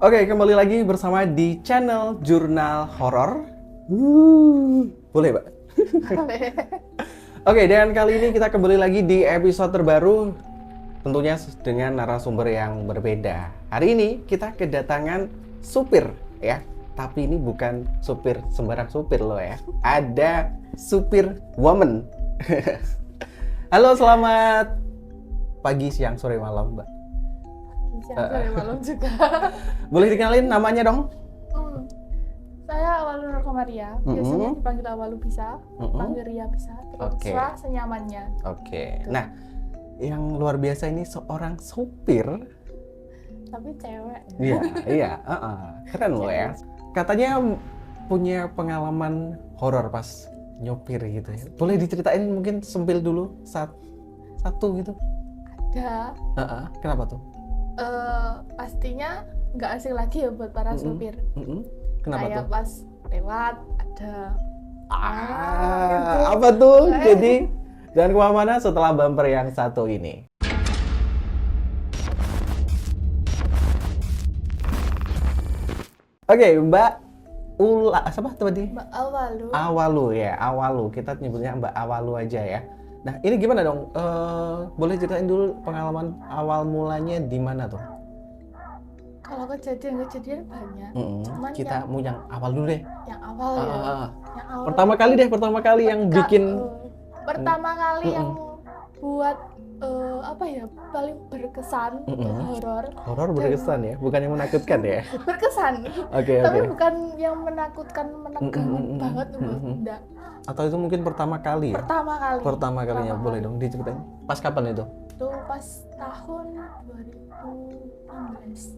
Oke, kembali lagi bersama di channel Jurnal Horor. Boleh, Mbak? Oke, dan kali ini kita kembali lagi di episode terbaru, tentunya dengan narasumber yang berbeda. Hari ini kita kedatangan supir, ya. Tapi ini bukan supir sembarang supir loh ya. Ada supir woman. Halo, selamat pagi, siang, sore, malam, Mbak. Siang, sore, malam juga. Boleh dikenalin namanya dong? Saya Awalu Nur Komaria. Biasanya dipanggil Awalu bisa, panggil Ria bisa. Oke. Terserah senyamannya. Oke. Nah, yang luar biasa ini seorang supir. Tapi cewek. Iya, keren loh ya. Katanya punya pengalaman horor pas nyopir gitu ya. Boleh diceritain mungkin sempil dulu satu gitu? Ada. Kenapa tuh? Pastinya nggak asing lagi ya buat para supir. Kenapa Kayak tuh? pas lewat ada Apa tuh? Jadi jangan kemana-mana setelah bumper yang satu ini. Oke, Mbak siapa tadi? Mbak Awalu. Awalu ya, Awalu. Kita nyebutnya Mbak Awalu aja ya. Nah, ini gimana dong? Boleh ceritain dulu pengalaman awal mulanya di mana tuh? Kalau kejadian banyak. Cuman Kita mau yang awal dulu deh. yang awal ya. Yang awal. Pertama kali yang bikin pertama kali yang buat paling berkesan horor. horor berkesan ya, bukan yang menakutkan ya. Berkesan. Oke. Tapi bukan yang menakutkan banget enggak. Atau itu mungkin pertama kali ya? Pertama kalinya boleh dong diceritain. Pas kapan itu? Itu pas tahun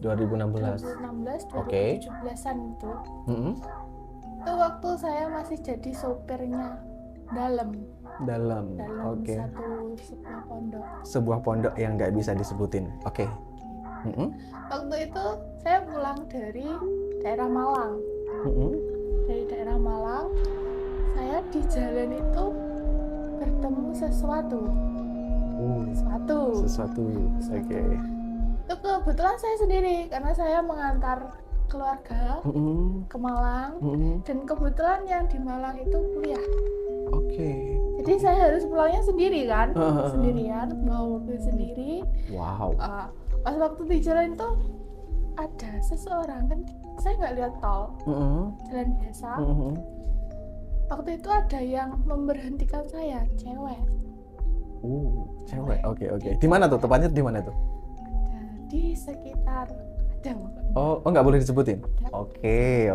2016. 2017-an itu. Itu waktu saya masih jadi sopirnya dalam Oke. sebuah pondok. Sebuah pondok yang nggak bisa disebutin. Oke. Waktu itu saya pulang dari daerah Malang. Dari daerah Malang, saya di jalan itu bertemu sesuatu. Oke. Itu kebetulan saya sendiri karena saya mengantar keluarga ke Malang dan kebetulan yang di Malang itu kuliah. Oke. Jadi saya harus pulangnya sendiri kan, sendirian, bawa mobil sendiri. Wow. Pas waktu di jalan itu ada seseorang, kan saya nggak lihat tol, jalan biasa. Waktu itu ada yang memberhentikan saya, cewek. Cewek. Oke. Di mana tuh? Tepatnya di mana tuh? Ada di sekitar ada. Oh, nggak boleh disebutin. Oke.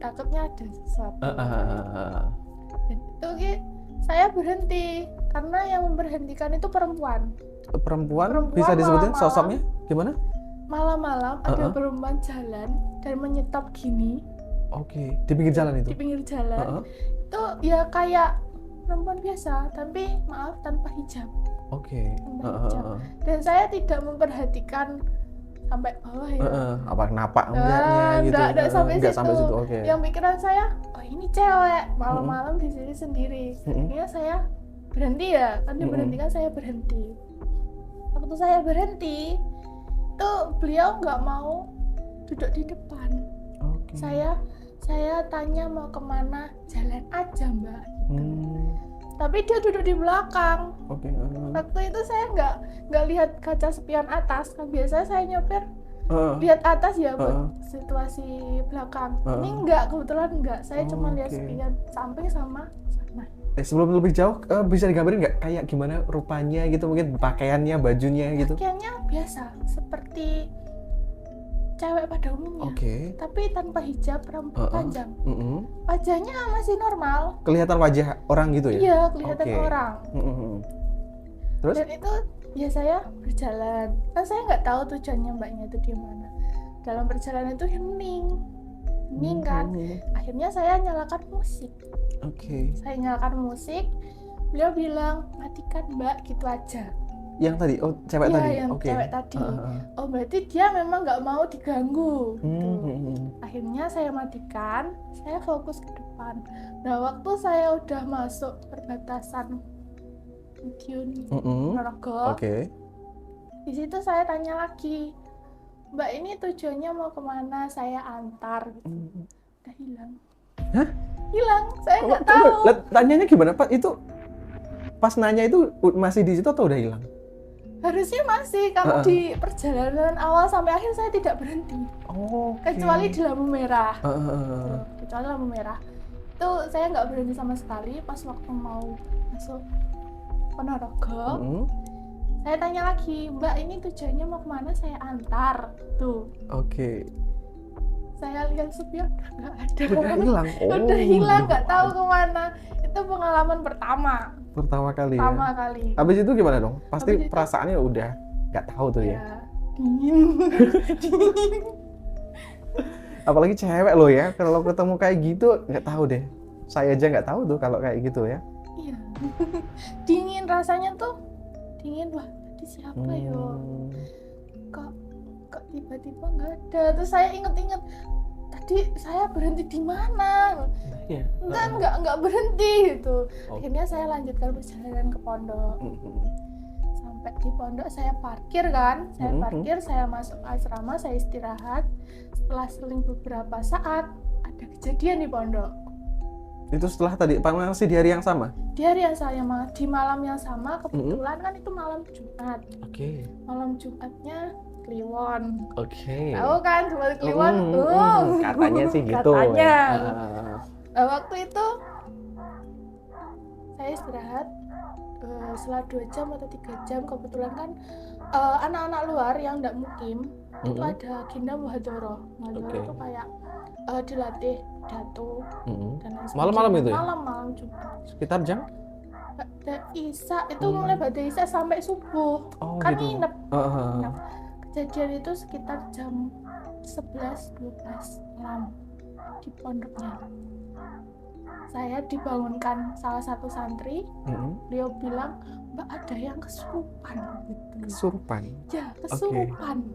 Takutnya ada sesuatu. Dan itu saya berhenti karena yang memberhentikan itu perempuan. Perempuan bisa disebutin malam-malam. sosoknya gimana? Malam-malam ada perempuan jalan dan menyetop gini. Oke, di pinggir jalan itu. Di pinggir jalan. Itu ya kayak perempuan biasa, tapi maaf tanpa hijab. Oke. Tanpa hijab. Dan saya tidak memperhatikan sampai bawah ya. Apa napak enggaknya gitu. Enggak sampai situ. Oke. Yang pikiran saya, oh ini cewek malam-malam di sini sendiri. Akhirnya saya berhenti ya, kan diberhentikan saya berhenti. Waktu saya berhenti, itu beliau nggak mau duduk di depan. Oke. Saya tanya mau kemana, jalan aja mbak. Tapi dia duduk di belakang. Oke. Waktu itu saya nggak lihat kaca spion atas, kan biasanya saya nyopir lihat atas ya buat situasi belakang. Ini kebetulan enggak. Saya cuma lihat spion samping sama sana. Sebelum lebih jauh, bisa digambarin nggak kayak gimana rupanya gitu, mungkin pakaiannya, bajunya gitu? Pakaiannya biasa, seperti cewek pada umumnya. Oke. Tapi tanpa hijab, rambut panjang. Wajahnya masih normal. Kelihatan wajah orang gitu ya? Iya, kelihatan orang. Terus? Dan itu ya saya berjalan. Kan saya nggak tahu tujuannya mbaknya itu di mana. Dalam perjalanan itu hening kan. Akhirnya saya nyalakan musik. Oke. Saya nyalakan musik. Beliau bilang matikan mbak, gitu aja. Yang tadi, cewek Iya, tadi. yang Oke. cewek tadi. Oh berarti dia memang nggak mau diganggu. Akhirnya saya matikan. Saya fokus ke depan. Nah waktu saya udah masuk perbatasan Madiun Ponorogo. Oke. Di situ saya tanya lagi, Mbak ini tujuannya mau kemana, saya antar gitu. Udah hilang. Hah? Hilang, saya nggak tahu. Tanyanya gimana Pak? Itu pas nanya itu masih di situ atau udah hilang? Harusnya masih, kamu di perjalanan awal sampai akhir saya tidak berhenti. Kecuali di lampu merah. Kecuali lampu merah. Itu saya nggak berhenti sama sekali. Pas waktu mau masuk Ponorogo, saya tanya lagi, Mbak ini tujuannya mau kemana, saya antar. Tuh. Saya lihat supir nggak ada. Udah hilang. Udah hilang, nggak tahu kemana. Itu pengalaman pertama kali. Habis itu gimana dong? Pasti perasaannya udah nggak tahu tuh ya. Dingin. Apalagi cewek loh ya, kalau ketemu kayak gitu nggak tahu deh. Saya aja nggak tahu tuh kalau kayak gitu ya. Iya. Dingin rasanya tuh. Dingin, wah tadi siapa yo? Kok tiba-tiba nggak ada. Terus saya inget-inget, tadi saya berhenti di mana? Enggak berhenti gitu. Akhirnya saya lanjutkan perjalanan ke pondok. Sampai di pondok saya parkir kan, saya masuk asrama, saya istirahat. Setelah seling beberapa saat, ada kejadian di pondok. Itu setelah tadi, masih di hari yang sama? Di hari yang sama, di malam yang sama, kebetulan kan itu malam Jumat. Malam Jumatnya Kliwon. Tahu kan Jumat Kliwon? Katanya sih gitu. Katanya. Nah, waktu itu saya istirahat setelah 2 jam atau 3 jam, kebetulan kan anak-anak luar yang tidak mukim itu ada agenda muhadharah. Muhadharah itu kayak dilatih datu dan lain sebagainya. Malam-malam itu ya? Malam Jumat. Sekitar jam? Ba'da Isya itu mulai Ba'da Isya sampai subuh. Kan gitu. nginep. Kejadian itu sekitar jam 11-12 malam di pondoknya. Saya dibangunkan salah satu santri. Beliau bilang, Mbak ada yang kesurupan gitu. Kesurupan? Ya, kesurupan.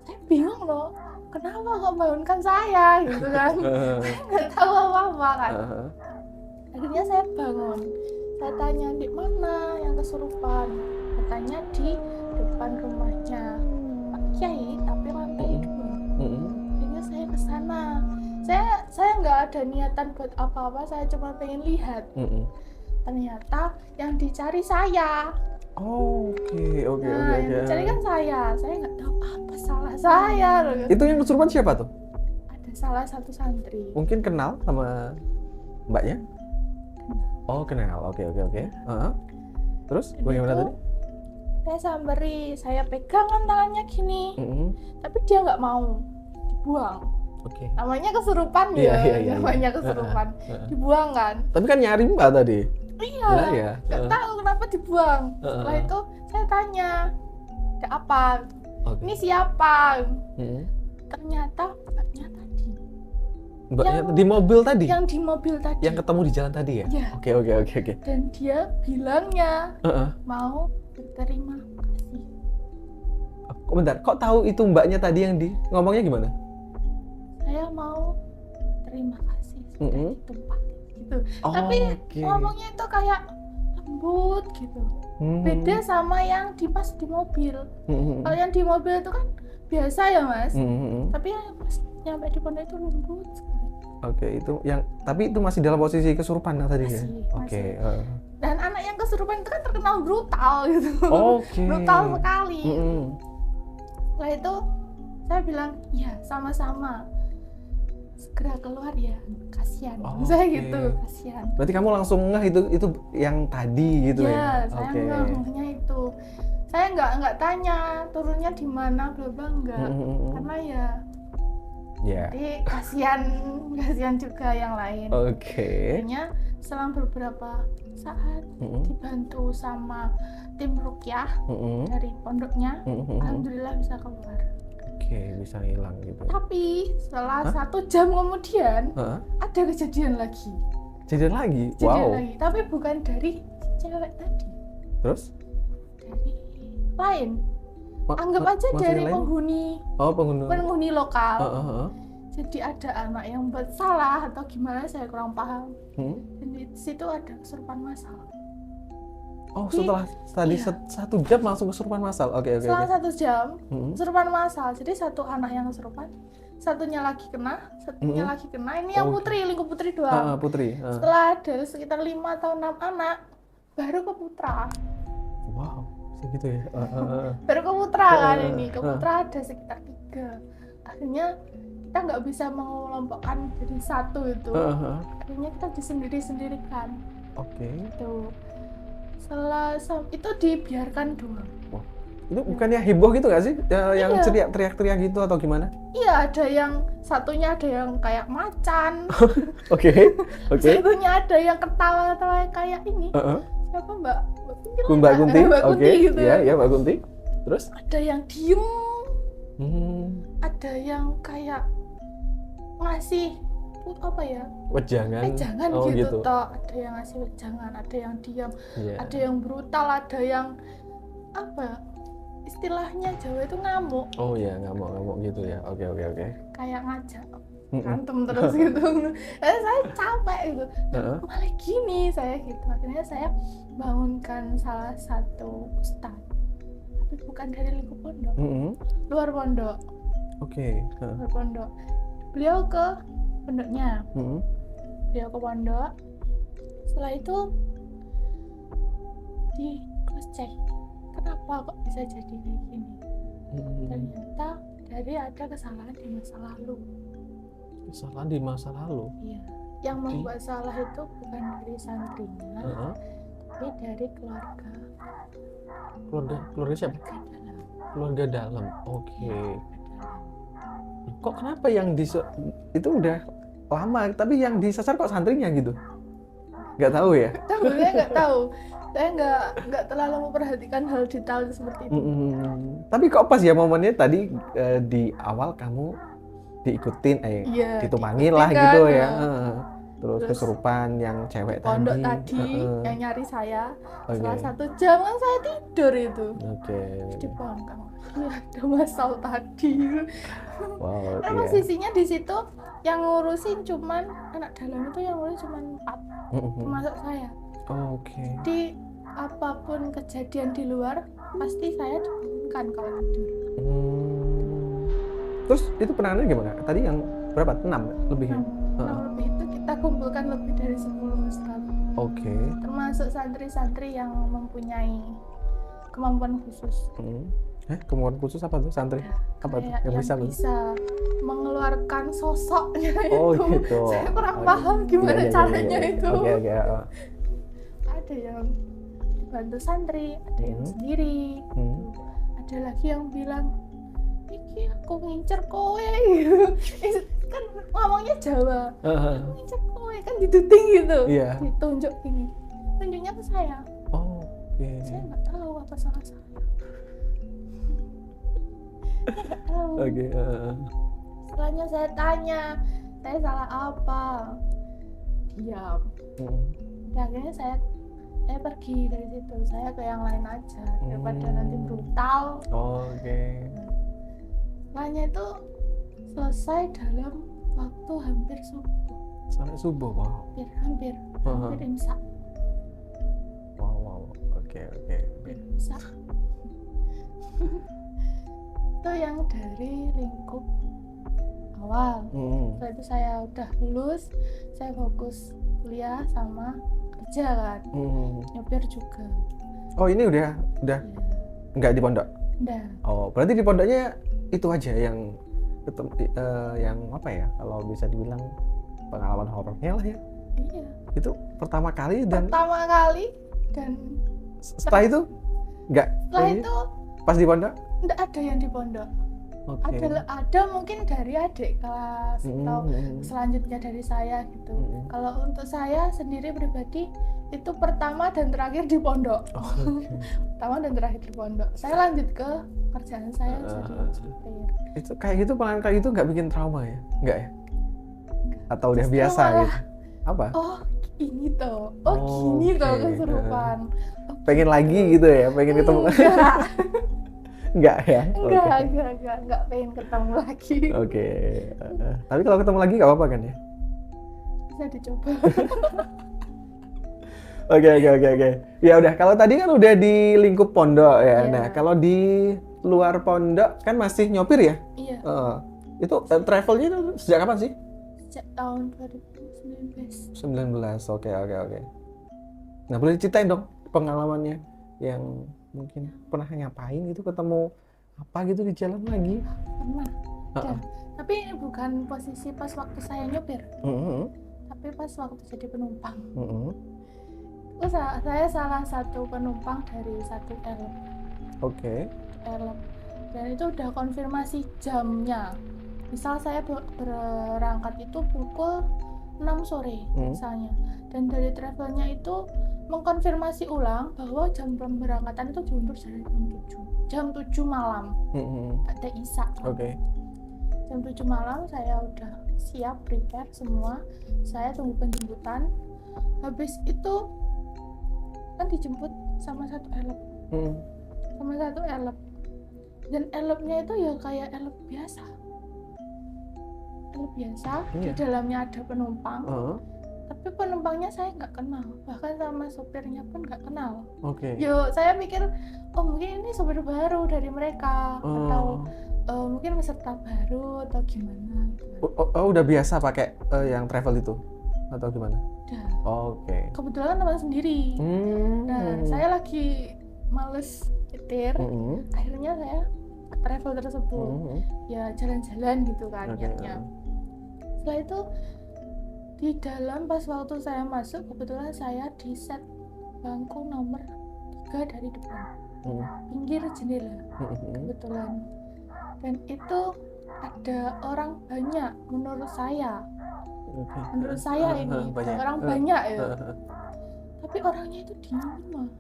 Saya bingung loh, kenapa kok bangunkan saya gitu kan. Saya nggak tahu apa-apa kan. Akhirnya saya bangun. Saya tanya, di mana yang kesurupan? Katanya di depan rumahnya Pak Kiai, tapi lantai 2. Akhirnya saya ke sana. Saya nggak ada niatan buat apa-apa, saya cuma pengen lihat. Ternyata yang dicari saya. Yang dicari kan saya nggak tahu apa salah saya. Itu yang kesurupan siapa tuh? Ada salah satu santri. Mungkin kenal sama mbaknya? Kenal. Oke. Terus bagaimana tadi? Saya samperi, saya pegang kan tangannya gini, tapi dia nggak mau, dibuang. Namanya kesurupan ya. Namanya kesurupan, dibuang kan. Tapi kan nyari mbak tadi. Iya. Nggak tahu kenapa dibuang. Setelah itu saya tanya, ada apa? Ini siapa? Ternyata mbaknya tadi. Mbaknya di mobil tadi? Yang di mobil tadi. Yang ketemu di jalan tadi ya? Iya. Oke. Dan dia bilangnya mau berterima kasih. Bentar, kok tahu itu mbaknya tadi yang ngomongnya gimana? Saya mau terima kasih sudah ditumpah gitu. Tapi ngomongnya itu kayak lembut gitu. Beda sama yang pas di mobil. Kalau yang di mobil itu kan biasa ya Mas. Tapi yang pas nyampe di pondok itu lembut sekali. Tapi itu masih dalam posisi kesurupan tadi ya? Dan anak yang kesurupan itu kan terkenal brutal gitu. Brutal sekali. Setelah itu saya bilang, ya sama-sama. Segera keluar ya, kasihan. Saya gitu, kasihan. Berarti kamu langsung ngeh itu yang tadi gitu ya? Iya, saya ngehnya itu. Saya nggak tanya turunnya di mana, bla enggak. Karena jadi kasihan juga yang lain. Akhirnya selang beberapa saat dibantu sama tim ruqyah dari pondoknya, alhamdulillah bisa keluar. Bisa hilang gitu. Tapi setelah 1 jam kemudian ada kejadian lagi. Kejadian lagi? Lagi. Tapi bukan dari cewek tadi. Terus? Dari lain. Anggap aja dari penghuni. Penghuni lokal. Jadi ada anak yang buat salah atau gimana saya kurang paham. Dan di situ ada kesurupan massal. Oh, setelah tadi Iya. 1 jam langsung kesurupan massal. Oke. Setelah 1 jam Mm-mm. kesurupan massal. Jadi satu anak yang kesurupan, satunya lagi kena. Ini yang Oh. putri, lingkup putri doang. Putri. Setelah ada sekitar 5 atau 6 anak, baru ke putra. Wow, segitu ya. Baru ke putra kan ini. Ke putra ada sekitar 3. Akhirnya kita nggak bisa mengelompokkan jadi satu itu. Akhirnya kita disendiri-sendirikan. Oke. Tuh. Setelah itu dibiarkan doang. Wow. Itu bukannya heboh gitu nggak sih? Yang Iya. teriak-teriak gitu atau gimana? Iya, ada yang satunya ada yang kayak macan. Oke. Satunya ada yang ketawa-ketawa kayak ini. Siapa Mbak Kunti? Mbak Kunti. Mbak Kunti Oke. gitu. Iya, Mbak Kunti. Terus? Ada yang diem, ada yang kayak ngasih apa ya? Wejangan. Wejangan Oh, gitu toh. Ada yang ngasih wejangan, ada yang diam, Iya. ada yang brutal, ada yang apa? Istilahnya Jawa itu ngamuk, Oh iya, ngamuk gitu ya. Oke. kayak ngajak berantem terus gitu. Saya capek gitu. Malah gini saya gitu. Akhirnya saya bangunkan salah satu ustadz, tapi bukan dari lingkup pondok, luar pondok. Oke. Luar pondok. Beliau ke pondoknya. Beliau ke pondok. Setelah itu di cross check. Kenapa kok bisa jadi kayak gini? Ternyata dari ada kesalahan di masa lalu. Kesalahan di masa lalu. Iya. Yang membuat salah itu bukan dari santrinya, tapi dari keluarga. Keluarga siapa? Dalam. Keluarga dalam. Oke. Kok kenapa yang itu udah lama, tapi yang disasar kok santrinya gitu? Nggak tahu ya? Saya nggak tahu. Saya nggak terlalu memperhatikan hal detail seperti itu. Tapi kok pas ya momennya tadi di awal kamu diikutin, Iya, ditumangin diikutin lah kan, gitu ya. Terus kesurupan yang cewek pondok tadi. tadi yang nyari saya. Oke. Setelah 1 jam kan saya tidur itu. Oke. Dibangkang. Ada masal tadi. Wow. Karena posisinya di situ yang ngurusin cuman anak dalam itu yang ngurusin cuman 4, termasuk saya. Oke. Di apapun kejadian di luar pasti saya dibangunkan kalau tidur. Terus itu penanganannya gimana? Tadi yang berapa? 6 lebih ya? 6 lebih itu kita kumpulkan lebih dari 10 ustadz. Oke. Termasuk santri-santri yang mempunyai kemampuan khusus. Kemampuan khusus apa tuh santri? Apa tuh? Kayak Yang bisa mengeluarkan sosoknya Oh itu. gitu. Saya kurang paham gimana caranya itu. Oke. Ada yang dibantu santri, ada yang sendiri. Ada lagi yang bilang, "Iki aku ngincer kowe." Kan ngomongnya Jawa. Ngincer kowe kan diduting gitu. Iya. Ditunjuk gini. Tunjuknya ke saya. Oh, oke. Saya nggak tahu apa salah saya. Nggak tahu. Oke. Setelahnya saya tanya, saya salah apa? Diam. Dan akhirnya saya pergi dari situ. Saya ke yang lain aja daripada nanti brutal. Oke. Setelahnya itu selesai dalam waktu hampir subuh. Sampai subuh, wow. Hampir imsak. Wow. Oke. Imsak. Itu yang dari lingkup awal. Setelah itu saya udah lulus, saya fokus kuliah sama kerja kan. Nyopir juga. Oh, ini udah Ya, nggak di pondok? udah. Oh, berarti di pondoknya itu aja yang yang apa ya? Kalau bisa dibilang pengalaman horornya lah ya. Iya. Itu pertama kali dan setelah itu nggak? Setelah itu pas di pondok? nggak ada yang di pondok. Oke. Ada mungkin dari adik kelas atau selanjutnya dari saya gitu. Kalau untuk saya sendiri pribadi itu pertama dan terakhir di pondok. Pertama dan terakhir di pondok. Saya lanjut ke kerjaan saya jadi supir. Itu kayak gitu, pengalaman kayak gitu nggak bikin trauma ya? Nggak ya? Atau udah Justru biasa malah, gitu? Apa? Oh ini toh, gini toh Oke. kesurupan. Pengen lagi gitu ya? Pengen ketemu? Enggak ya? Enggak pengen ketemu lagi. Oke. Tapi kalau ketemu lagi nggak apa-apa kan ya? Bisa dicoba. Oke. Ya udah, kalau tadi kan udah di lingkup pondok ya. Iya. Nah, kalau di luar pondok kan masih nyopir ya? Iya, Itu travelnya itu sejak kapan sih? sejak tahun 2019. 19. Oke. Nah, boleh ceritain dong pengalamannya yang mungkin pernah ngapain gitu, ketemu apa gitu di jalan lagi? Pernah. Heeh. Ada. Tapi ini bukan posisi pas waktu saya nyopir, Heeh. tapi pas waktu jadi penumpang. Heeh. Itu saya salah satu penumpang dari satu Oke. airline. Dan itu udah konfirmasi jamnya. Misal saya berangkat itu pukul 6 sore misalnya. Dan dari travelnya itu mengkonfirmasi ulang bahwa jam pemberangkatan itu diundur dari jam 7 malam. Ada Isya. Oke. Jam 7 malam saya udah siap prepare semua. Saya tunggu penjemputan. Habis itu kan dijemput sama satu airline. Sama satu airline. Dan airline-nya itu ya kayak airline biasa. Di dalamnya ada penumpang. Tapi penumpangnya saya nggak kenal, bahkan sama sopirnya pun nggak kenal. Oke. Yo, saya pikir, oh mungkin ini sopir baru dari mereka, atau mungkin peserta baru atau gimana. Udah biasa pakai yang travel itu atau gimana? Udah. Oke. Kebetulan teman sendiri. Nah, saya lagi males nyetir. Akhirnya saya ke travel tersebut. Ya jalan-jalan gitu kan niatnya. Setelah itu di dalam pas waktu saya masuk, kebetulan saya di set bangku nomor 3 dari depan, pinggir jendela kebetulan. Dan itu ada orang banyak menurut saya. Menurut saya ini orang banyak ya. Tapi orangnya itu dingin mah.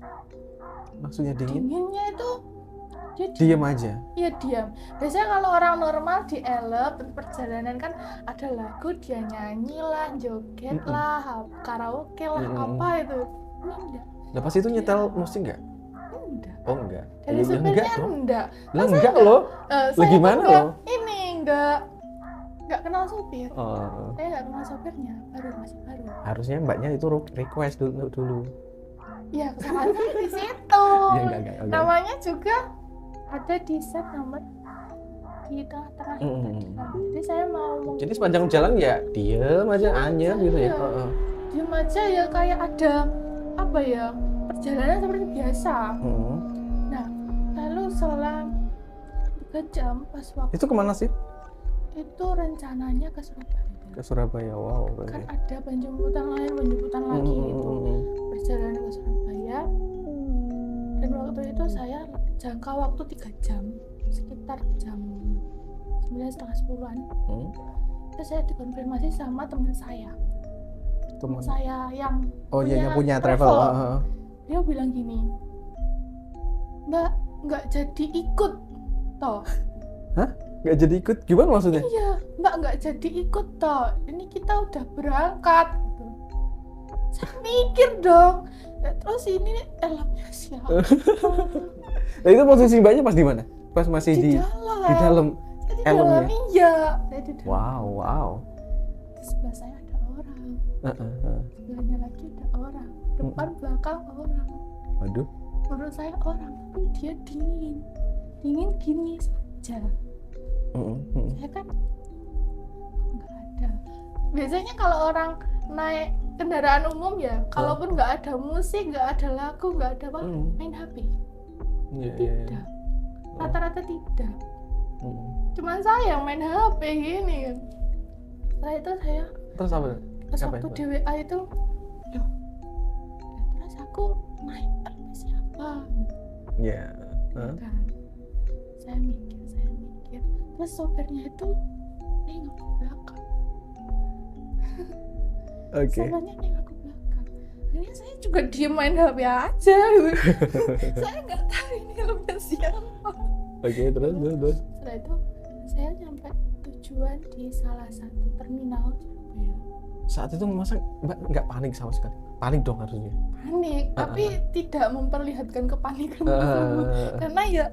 Maksudnya dingin? Dinginnya itu dia Diam aja. Iya diam. Biasanya kalau orang normal di perjalanan kan ada lagu, dia nyanyi lah, joget lah, karaoke lah, apa itu. Ini enggak. Nah, pas itu nyetel musik nggak? Enggak. Oh enggak. Dari supirnya enggak. Lah enggak loh. Lah gimana loh? Ini enggak kenal supir. Saya enggak kenal supirnya, masih baru. Harusnya mbaknya itu request dulu. Iya, kesalahan di situ. Ya enggak. Namanya juga ada di set nomor di tengah-tengah. Jadi saya mau Jadi sepanjang jalan ya diem aja, anyar gitu ya. Diem aja ya, kayak ada apa ya, perjalanan seperti biasa. Nah, lalu selang 3 jam pas waktu itu kemana sih? Itu rencananya ke Surabaya. Ke Surabaya, wow. Kan ada penjemputan lagi itu. Perjalanan ke Surabaya. Dan waktu itu saya jangka waktu 3 jam, sekitar jam 9:30-an. Terus saya dikonfirmasi sama teman saya. Teman saya yang punya travel. Dia bilang gini, Mbak, nggak jadi ikut toh. Hah? Nggak jadi ikut? Gimana maksudnya? Iya, Mbak nggak jadi ikut toh. Ini kita udah berangkat. Saya mikir dong. Terus ini elapnya siapa? Nah, itu posisi mbaknya pas di mana? Pas masih di dalam helmnya? Iya. Wow. Di sebelah saya ada orang. Sebelahnya lagi ada orang. Depan belakang orang. Waduh. Menurut saya orang, tapi dia dingin gini saja. Saya kan nggak ada. Biasanya kalau orang naik kendaraan umum ya, kalaupun nggak ada musik, nggak ada lagu, nggak ada apa, main HP. Tidak. Rata-rata tidak. Cuman saya yang main HP gini kan. Setelah itu saya terus apa? Pas waktu di WA itu, terus aku naik HP siapa? Iya. Kan? Saya mikir. Terus sopirnya itu nengok ke belakang. Sopirnya nengok ke belakang. Akhirnya saya juga diem main HP aja. Saya nggak tahu ini helmnya siapa. Terus. Setelah itu saya nyampe tujuan di salah satu terminal Surabaya. Saat itu masa mbak nggak panik sama sekali? Panik dong harusnya. Panik, tapi tidak memperlihatkan kepanikan tersebut. Karena ya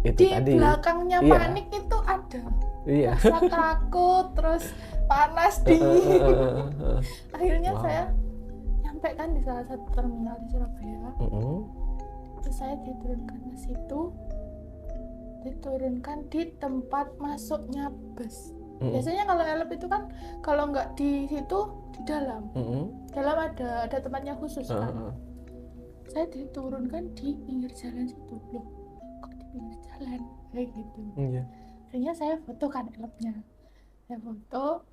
itu di tadi. Belakangnya panik itu ada. Rasa takut, terus panas, dingin. Akhirnya saya nyampe sampai kan di salah satu terminal di Surabaya. Terus saya diturunkan ke situ, diturunkan di tempat masuknya bus. Biasanya kalau elep itu kan kalau nggak di situ di dalam ada tempatnya khusus kan. Saya diturunkan di pinggir jalan situ. Loh, kok di pinggir jalan kayak gitu. Akhirnya saya foto kan elepnya, saya foto.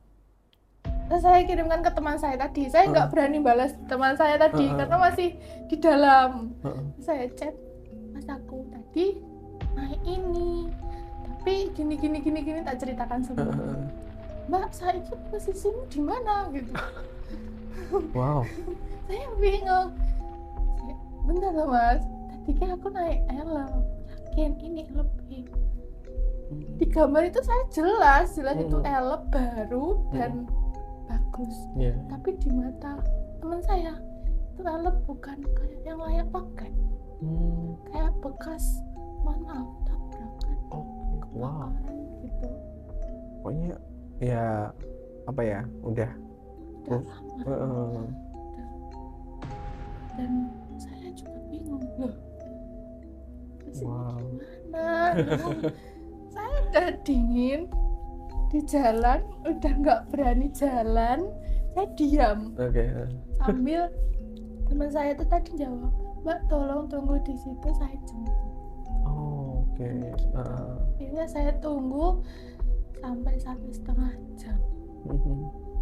Terus saya kirimkan ke teman saya tadi. Saya nggak berani balas teman saya tadi karena masih di dalam. Saya chat, mas aku tadi naik ini, tapi gini tak ceritakan semua. Mbak, saya itu posisimu di mana gitu. Wow. Saya bingung. Bentar loh mas, tadi kan aku naik elep. Yakin ini elep. Di gambar itu saya jelas itu elep baru dan bagus. Tapi di mata teman saya itu elep bukan kayak yang layak pakai. Kayak bekas tabrakan. Wow. Gitu. Pokoknya ya apa ya, udah lama. Dan saya juga bingung loh. Gimana? Saya udah dingin di jalan, udah nggak berani jalan, saya diam. Sambil teman saya itu tadi jawab, Mbak tolong tunggu di situ, saya jemput. Akhirnya saya tunggu sampai 1,5 jam.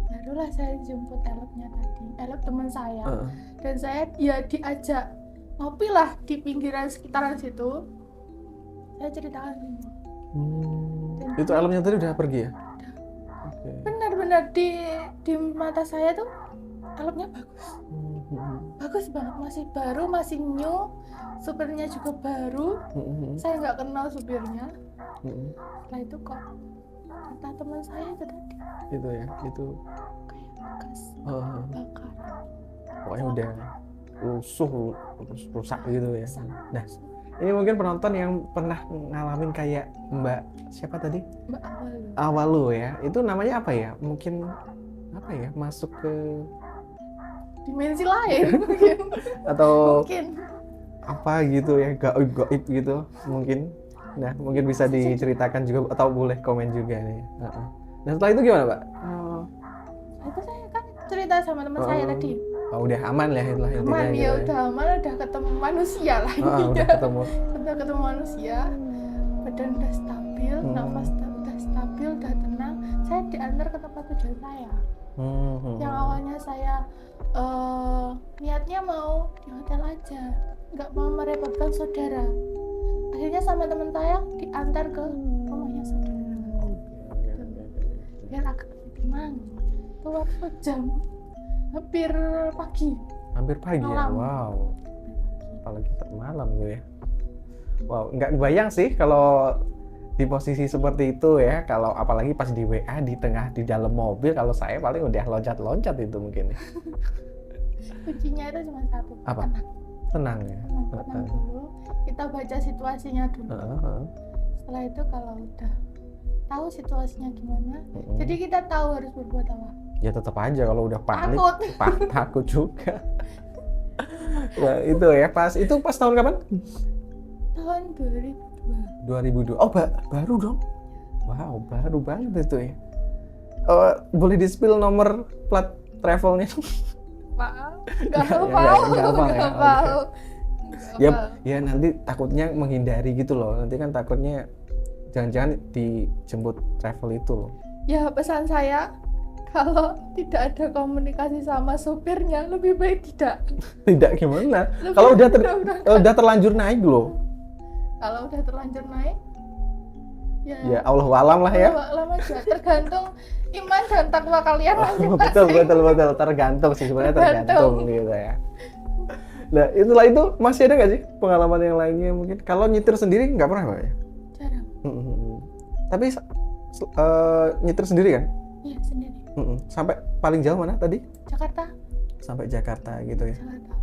Barulah saya jemput elepnya tadi, elep teman saya. Dan saya ya diajak ngopi lah di pinggiran sekitaran situ. Saya ceritakan semua. Itu elepnya tadi udah pergi ya? Benar-benar di mata saya tuh elepnya bagus. Bagus banget, masih baru, masih new. Supirnya juga baru. Saya nggak kenal supirnya. Setelah itu kok kata teman saya itu tadi. Itu ya, itu kayak bekas bakaran. Pokoknya udah rusak gitu ya. Nah, ini mungkin penonton yang pernah ngalamin kayak Mbak siapa tadi? Mbak Awalu ya. Itu namanya apa ya? Mungkin apa ya? Masuk ke dimensi lain mungkin. Atau mungkin apa gitu ya, gaib gitu mungkin. Nah, mungkin bisa diceritakan juga atau boleh komen juga nih. Nah, setelah itu gimana, Pak? Itu saya kan cerita sama teman saya tadi. Udah aman lah itulah intinya. Aman ya, udah aman, udah ketemu manusia lah intinya. Udah ketemu manusia, badan udah stabil, nafas udah stabil, udah tenang. Saya diantar ke tempat tujuan saya. Yang awalnya saya niatnya mau di hotel aja, nggak mau merepotkan saudara. Akhirnya sama teman saya diantar ke rumahnya saudara. Biar agak lebih tenang. Itu waktu jam hampir pagi ya. Wow. Apalagi malam gitu ya. Wow, nggak kebayang sih kalau di posisi seperti itu ya. Kalau apalagi pas di WA di dalam mobil, kalau saya paling udah loncat-loncat itu mungkin. Kuncinya itu cuma satu. Apa? Tenang ya. Tenang dulu. Kita baca situasinya dulu. Setelah itu kalau udah tahu situasinya gimana, jadi kita tahu harus berbuat apa. Ya tetap aja kalau udah panik, takut juga. Nah, itu ya pas tahun kapan? Tahun 2002. Oh, baru dong. Wow, baru banget itu ya. Boleh di-spill nomor plat travelnya? Nggak mau. Ya nanti takutnya menghindari gitu loh. Nanti kan takutnya jangan-jangan dijemput travel itu loh. Ya pesan saya, kalau tidak ada komunikasi sama supirnya, lebih baik tidak. Tidak gimana? Kalau udah terlanjur naik loh. Kalau udah terlanjur naik, ya Allah alam lah ya. Allah alam aja. Tergantung iman dan takwa kalian masing-masing. Betul. Tergantung sih sebenarnya, tergantung gitu ya. Nah, itulah itu masih ada nggak sih pengalaman yang lainnya mungkin? Kalau nyetir sendiri nggak pernah Pak ya? Jarang. Tapi nyetir sendiri kan? Iya sendiri. Sampai paling jauh mana tadi? Jakarta. Sampai Jakarta gitu ya? Jakarta.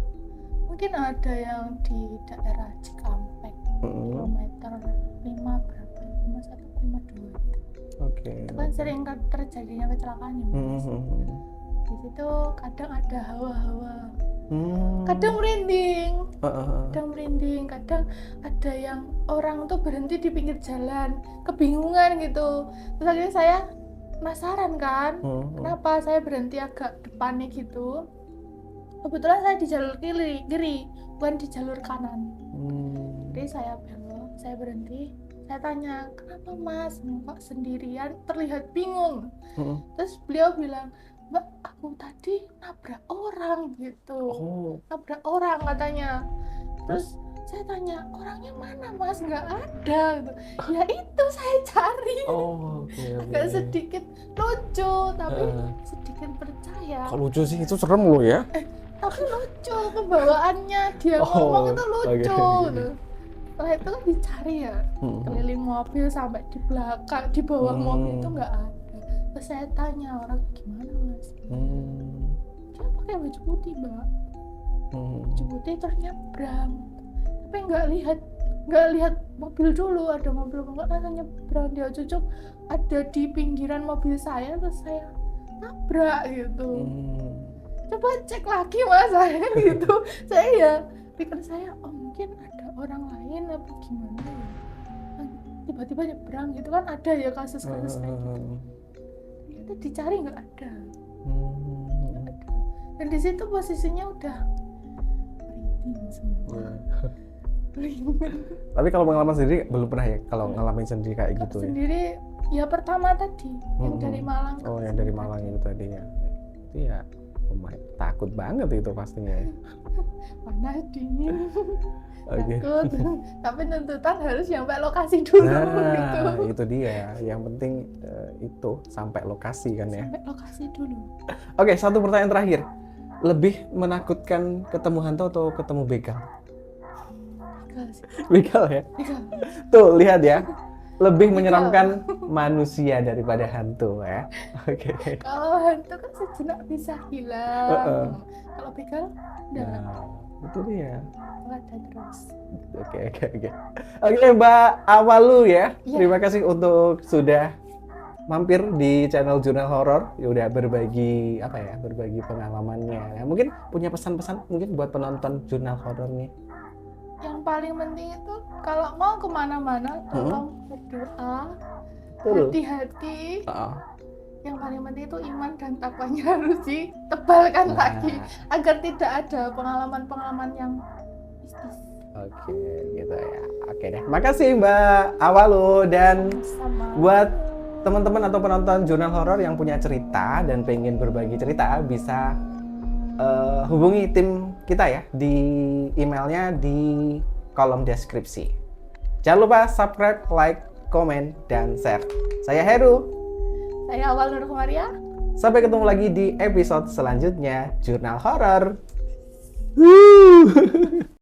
Mungkin ada yang di daerah Cikampek, kilometer 5 berapa? 51, 52. Oke. Itu kan sering terjadinya kecelakaan ya. Di situ kadang ada hawa-hawa Kadang merinding, kadang ada yang orang tuh berhenti di pinggir jalan, kebingungan gitu. Terus akhirnya saya penasaran kan, kenapa saya berhenti agak depannya gitu. Kebetulan saya di jalur kiri, bukan di jalur kanan. Jadi saya belok, saya berhenti, saya tanya, kenapa mas kok sendirian terlihat bingung? Terus beliau bilang, mbak aku tadi nabrak orang gitu. Nabrak orang katanya. Terus saya tanya, orangnya mana mas? Nggak ada gitu. Ya itu saya cari. Agak sedikit lucu tapi sedikit percaya. Kok lucu sih, itu serem loh ya. Tapi lucu pembawaannya, dia ngomong itu lucu gitu. Setelah itu kan dicari ya, keliling mobil sampai di belakang, di bawah mobil itu nggak ada. Terus saya tanya, orang gimana mas? Dia pakai baju putih mbak, baju putih terus nyebrang, tapi nggak lihat mobil dulu, ada mobil nggak, langsung nyebrang. Dia cucuk ada di pinggiran mobil saya, terus saya nabrak gitu. Coba cek lagi mas saya gitu. Saya ya pikir saya, oh mungkin ada orang lain apa gimana ya, tiba-tiba nyebrang gitu kan, ada ya kasus-kasus kayak gitu. Ternyata dicari nggak ada. Dan di situ posisinya udah merinding semua. Tapi kalau pengalaman sendiri belum pernah ya, kalau ngalamin sendiri kayak gitu sendiri ya pertama tadi yang dari Malang. Yang dari Malang itu tadi ya. Itu ya lumayan takut banget itu pastinya. Panas, dingin, takut. Tapi tuntutan harus sampai lokasi dulu gitu. Itu dia. Yang penting itu sampai lokasi kan ya. Sampai lokasi dulu. Oke, satu pertanyaan terakhir. Lebih menakutkan ketemu hantu atau ketemu begal? Begal ya? Begal. Tuh, lihat ya. Lebih menyeramkan manusia daripada hantu ya. Oke. Kalau hantu kan sejenak bisa hilang. Kalau begal udah. Itu dia. Ada terus. Oke. Oke, Mbak Awalu ya. Terima kasih untuk sudah mampir di channel Jurnal Horor. Ya udah berbagi berbagi pengalamannya. Ya, mungkin punya pesan-pesan mungkin buat penonton Jurnal Horor nih. Yang paling penting itu kalau mau kemana-mana tolong berdoa, hati-hati. Yang paling penting itu iman dan takwanya harus ditebalkan lagi agar tidak ada pengalaman-pengalaman yang mistis. Oke, gitu ya. Oke deh. Makasih Mbak Awalu, dan buat teman-teman atau penonton Jurnal Horor yang punya cerita dan pengen berbagi cerita bisa hubungi tim kita ya di emailnya di kolom deskripsi. Jangan lupa subscribe, like, komen, dan share. Saya Heru. Saya Awal Nur Maria. Sampai ketemu lagi di episode selanjutnya Jurnal Horor.